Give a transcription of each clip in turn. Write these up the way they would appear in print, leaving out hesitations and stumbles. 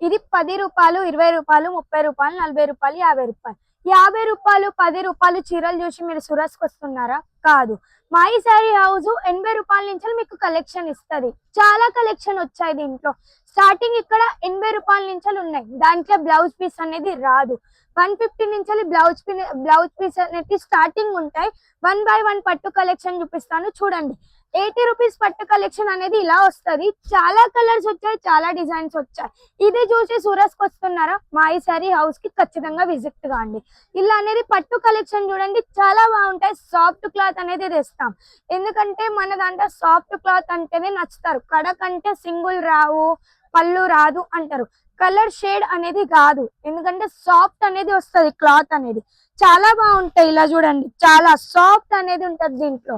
ఇది 10 రూపాయలు, 20 రూపాయలు, 30 రూపాయలు, 40 రూపాయలు, 50 రూపాయలు. 50 రూపాయలు, 10 రూపాయలు చీరలు చూసి మీరు సురస్కి వస్తున్నారా? కాదు. మా ఈ శారీ హౌస్ 80 రూపాయల నుంచి మీకు కలెక్షన్ ఇస్తుంది. చాలా కలెక్షన్ వచ్చాయి దీంట్లో. స్టార్టింగ్ ఇక్కడ 80 రూపాయల నుంచి ఉన్నాయి. దాంట్లో బ్లౌజ్ పీస్ అనేది రాదు. 150 నుంచి బ్లౌజ్ పీస్ అనేది స్టార్టింగ్ ఉంటాయి. 1 by 1 పట్టు కలెక్షన్ చూపిస్తాను చూడండి. 80 రూపీస్ పట్టు కలెక్షన్ అనేది ఇలా వస్తుంది. చాలా కలర్స్ వచ్చాయి, చాలా డిజైన్స్ వచ్చాయి. ఇది చూసి సూరత్కి వస్తున్నారా? మా ఈ శారీ హౌస్ కి ఖచ్చితంగా విజిట్ కాండి. ఇలా అనేది పట్టు కలెక్షన్ చూడండి, చాలా బాగుంటాయి. సాఫ్ట్ క్లాత్ అనేది తెస్తాం, ఎందుకంటే మన దాంట్లో సాఫ్ట్ క్లాత్ అంటేనే నచ్చుతారు. కడకంటే సింగిల్ రావు, పళ్ళు రాదు అంటారు. కలర్ షేడ్ అనేది కాదు, ఎందుకంటే సాఫ్ట్ అనేది వస్తుంది. క్లాత్ అనేది చాలా బాగుంటాయి. ఇలా చూడండి, చాలా సాఫ్ట్ అనేది ఉంటది. దీంట్లో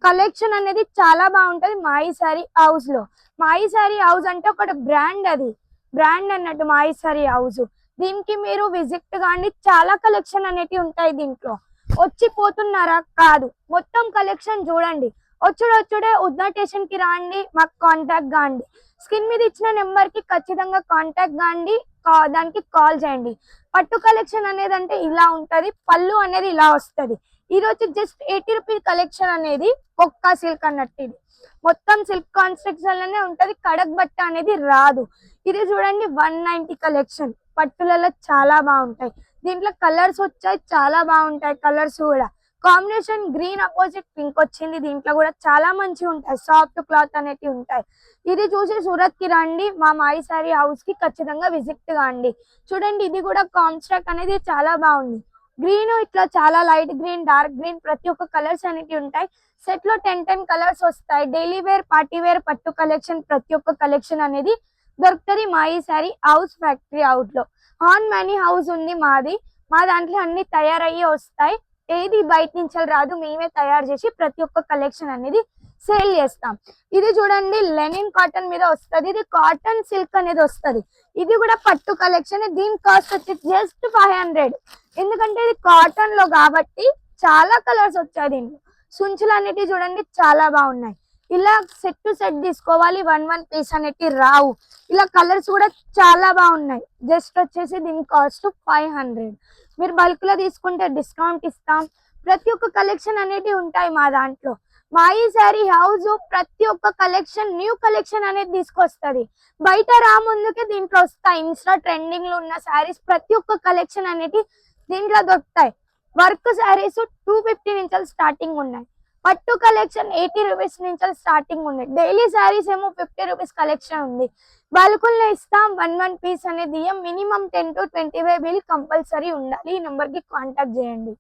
కలెక్షన్ అనేది చాలా బాగుంటది మా ఈ శారీ హౌస్ లో. మా ఈ శారీ హౌస్ అంటే ఒక బ్రాండ్, అది బ్రాండ్ అన్నట్టు మా ఈ శారీ హౌస్. దీనికి మీరు విజిట్ కాండి, చాలా కలెక్షన్ అనేటివి ఉంటాయి దీంట్లో. వచ్చి పోతున్నారా? కాదు, మొత్తం కలెక్షన్ చూడండి. వచ్చుడే ఉద్నా స్టేషన్ కి రాండి, మాకు కాంటాక్ట్ కాండి. స్క్రీన్ మీద ఇచ్చిన నెంబర్ కి ఖచ్చితంగా కాంటాక్ట్ కాండి, దానికి కాల్ చేయండి. పట్టు కలెక్షన్ అనేది అంటే ఇలా ఉంటది. పళ్ళు అనేది ఇలా వస్తది. ఈ రోజు జస్ట్ 80 రూపీస్ కలెక్షన్ అనేది కొక్కా సిల్క్ అన్నట్టు. ఇది మొత్తం సిల్క్ కాన్స్ట్రక్షన్ లోనే ఉంటది. కడక్ బట్ట అనేది రాదు. ఇది చూడండి 190 కలెక్షన్. పట్టులలో చాలా బాగుంటాయి. దీంట్లో కలర్స్ వచ్చాయి, చాలా బాగుంటాయి. కలర్స్ కూడా కాంబినేషన్ గ్రీన్ అపోజిట్ పింక్ వచ్చింది. దీంట్లో కూడా చాలా మంచిగా ఉంటాయి. సాఫ్ట్ క్లాత్ అనేటివి ఉంటాయి. ఇది చూసి సూరత్ కి రండి, మా మాయి శారీ హౌస్ కి ఖచ్చితంగా విజిట్ కాండి. చూడండి, ఇది కూడా కాన్స్ట్రక్ట్ అనేది చాలా బాగుంది. గ్రీన్ ఇట్లా చాలా లైట్ గ్రీన్, డార్క్ గ్రీన్, ప్రతి ఒక్క కలర్స్ అనేటివి ఉంటాయి. సెట్ లో 10 కలర్స్ వస్తాయి. డైలీ వేర్, పార్టీ వేర్, పట్టు కలెక్షన్, ప్రతి ఒక్క కలెక్షన్ అనేది దొరుకుతుంది మా ఈ శారీ హౌస్ ఫ్యాక్టరీ అవుట్ లో. హాన్ మనీ హౌస్ ఉంది మాది. మా దాంట్లో అన్ని తయారయ్యి వస్తాయి. ఏది బయట నుంచి రాదు, మేమే తయారు చేసి ప్రతి ఒక్క కలెక్షన్ అనేది సేల్ చేస్తాం. ఇది చూడండి, లెనిన్ కాటన్ మీద వస్తుంది. ఇది కాటన్ సిల్క్ అనేది వస్తుంది. ఇది కూడా పట్టు కలెక్షన్. దీని కాస్ట్ వచ్చి జస్ట్ 500. ఎందుకంటే ఇది కాటన్ లో కాబట్టి చాలా కలర్స్ వచ్చాయి దీంట్లో. సుంచులు అనేటివి చూడండి, చాలా బాగున్నాయి. ఇలా సెట్ టు సెట్ తీసుకోవాలి, 1 పీస్ అనేటివి రావు. ఇలా కలర్స్ కూడా చాలా బాగున్నాయి. జస్ట్ వచ్చేసి దీని కాస్ట్ 500. మీరు బల్క్ లో తీసుకుంటే డిస్కౌంట్ ఇస్తాం. ప్రతి ఒక్క కలెక్షన్ అనేటివి ఉంటాయి మా దాంట్లో. మా ఈ శారీ హౌస్ ప్రతి ఒక్క కలెక్షన్, న్యూ కలెక్షన్ అనేది తీసుకొస్తుంది. బయట రాముందుకే దీంట్లో వస్తాయి. ఇన్స్టా ట్రెండింగ్ లో ఉన్న శారీస్ ప్రతి ఒక్క కలెక్షన్ అనేది దీంట్లో దొరుకుతాయి. వర్క్ శారీస్ 250 నుంచి స్టార్టింగ్ ఉన్నాయి. పట్టు కలెక్షన్ 80 రూపీస్ నుంచి స్టార్టింగ్ ఉంది. డైలీ శారీస్ ఏమో 50 రూపీస్ కలెక్షన్ ఉంది. బల్కుల్లో ఇస్తాం. 1 పీస్ అనేది మినిమం 10 to 25 బిల్ కంపల్సరీ ఉండాలి. ఈ నెంబర్ కి కాంటాక్ట్ చేయండి.